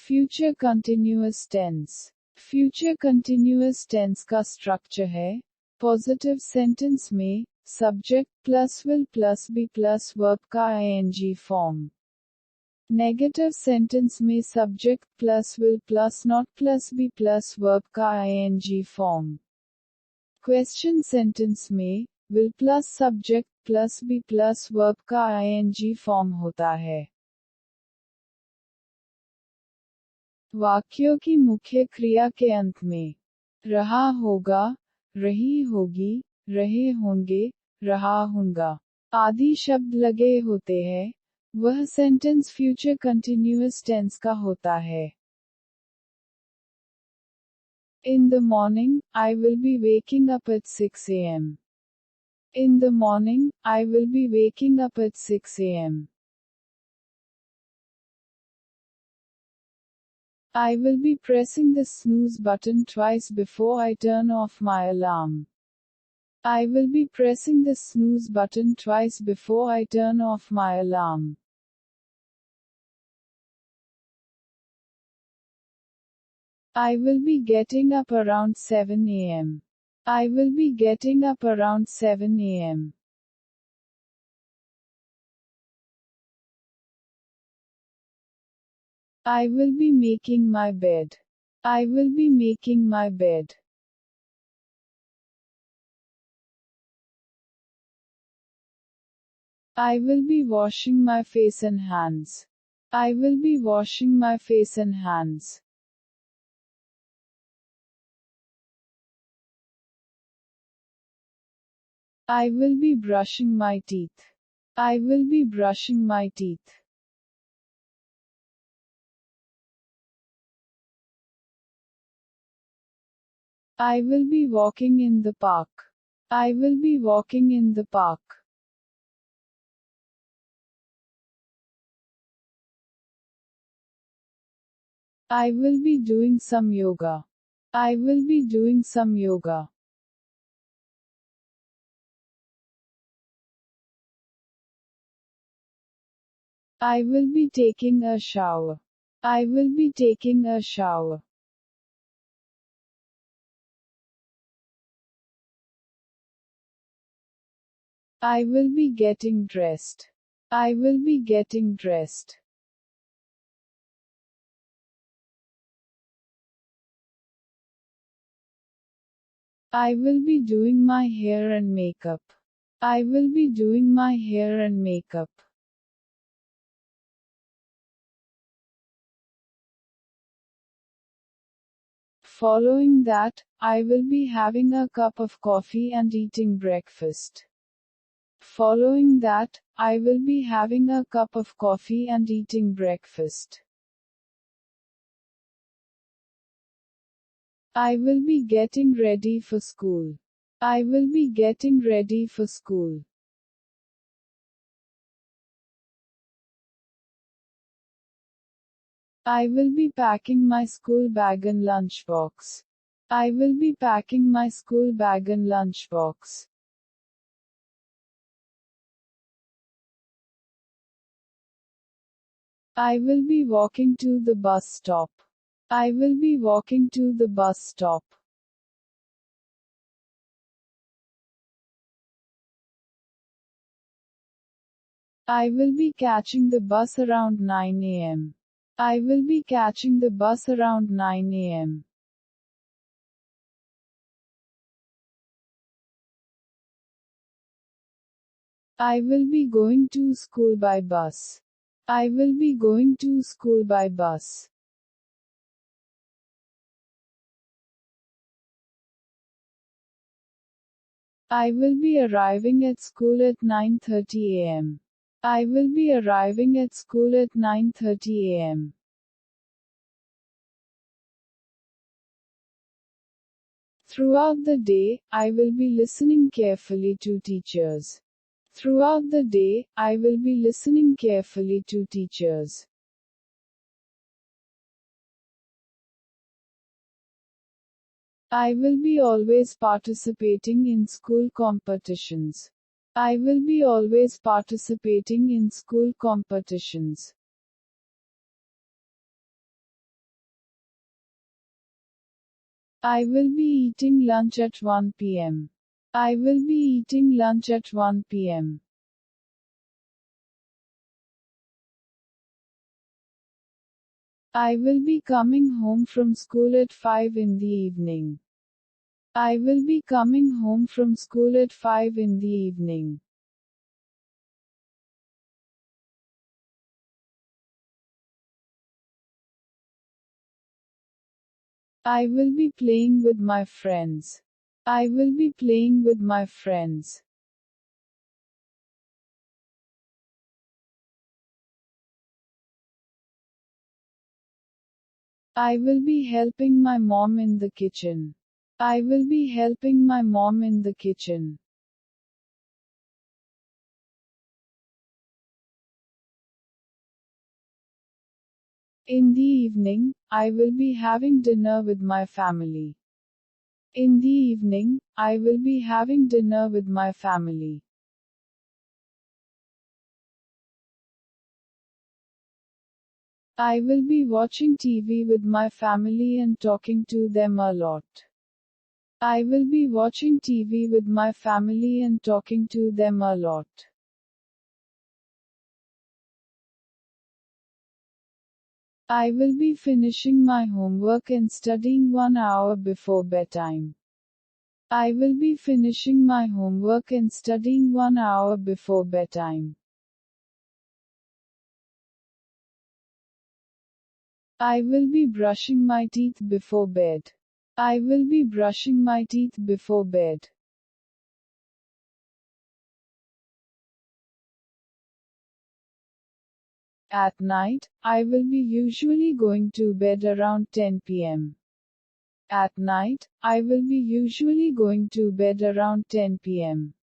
Future continuous tense. Future continuous tense का structure है positive sentence में subject plus will plus be plus verb का ING form. Negative sentence में subject plus will plus not plus be plus verb का ING form. Question sentence में will plus subject plus be plus verb का ING form होता है। वाक्यों की मुख्य क्रिया के अंत में रहा होगा, रही होगी, रहे होंगे, रहा होगा आदि शब्द लगे होते हैं, वह सेंटेंस फ्यूचर कंटिन्यूअस टेंस का होता है। In the morning, I will be waking up at 6 a.m. In the morning, I will be waking up at 6 a.m. I will be pressing the snooze button twice before I turn off my alarm. I will be pressing the snooze button twice before I turn off my alarm. I will be getting up around 7 a.m. I will be getting up around 7 a.m. I will be making my bed. I will be making my bed. I will be washing my face and hands. I will be washing my face and hands. I will be brushing my teeth. I will be brushing my teeth. I will be walking in the park. I will be walking in the park. I will be doing some yoga. I will be doing some yoga. I will be taking a shower. I will be taking a shower. I will be getting dressed. I will be getting dressed. I will be doing my hair and makeup. I will be doing my hair and makeup. Following that, I will be having a cup of coffee and eating breakfast. Following that, I will be having a cup of coffee and eating breakfast. I will be getting ready for school. I will be getting ready for school. I will be packing my school bag and lunchbox. I will be packing my school bag and lunchbox. I will be walking to the bus stop. I will be walking to the bus stop. I will be catching the bus around 9 a.m. I will be catching the bus around 9 a.m. I will be going to school by bus. I will be going to school by bus. I will be arriving at school at 9:30 a.m. I will be arriving at school at 9:30 a.m. Throughout the day, I will be listening carefully to teachers. Throughout the day, I will be listening carefully to teachers. I will be always participating in school competitions. I will be always participating in school competitions. I will be eating lunch at 1 p.m. I will be eating lunch at 1 p.m. I will be coming home from school at 5 in the evening. I will be coming home from school at 5 in the evening. I will be playing with my friends. I will be playing with my friends. I will be helping my mom in the kitchen. I will be helping my mom in the kitchen. In the evening, I will be having dinner with my family. In the evening, I will be having dinner with my family. I will be watching TV with my family and talking to them a lot. I will be watching TV with my family and talking to them a lot. I will be finishing my homework and studying 1 hour before bedtime. I will be finishing my homework and studying 1 hour before bedtime. I will be brushing my teeth before bed. I will be brushing my teeth before bed. At night, I will be usually going to bed around 10 p.m. At night, I will be usually going to bed around 10 p.m.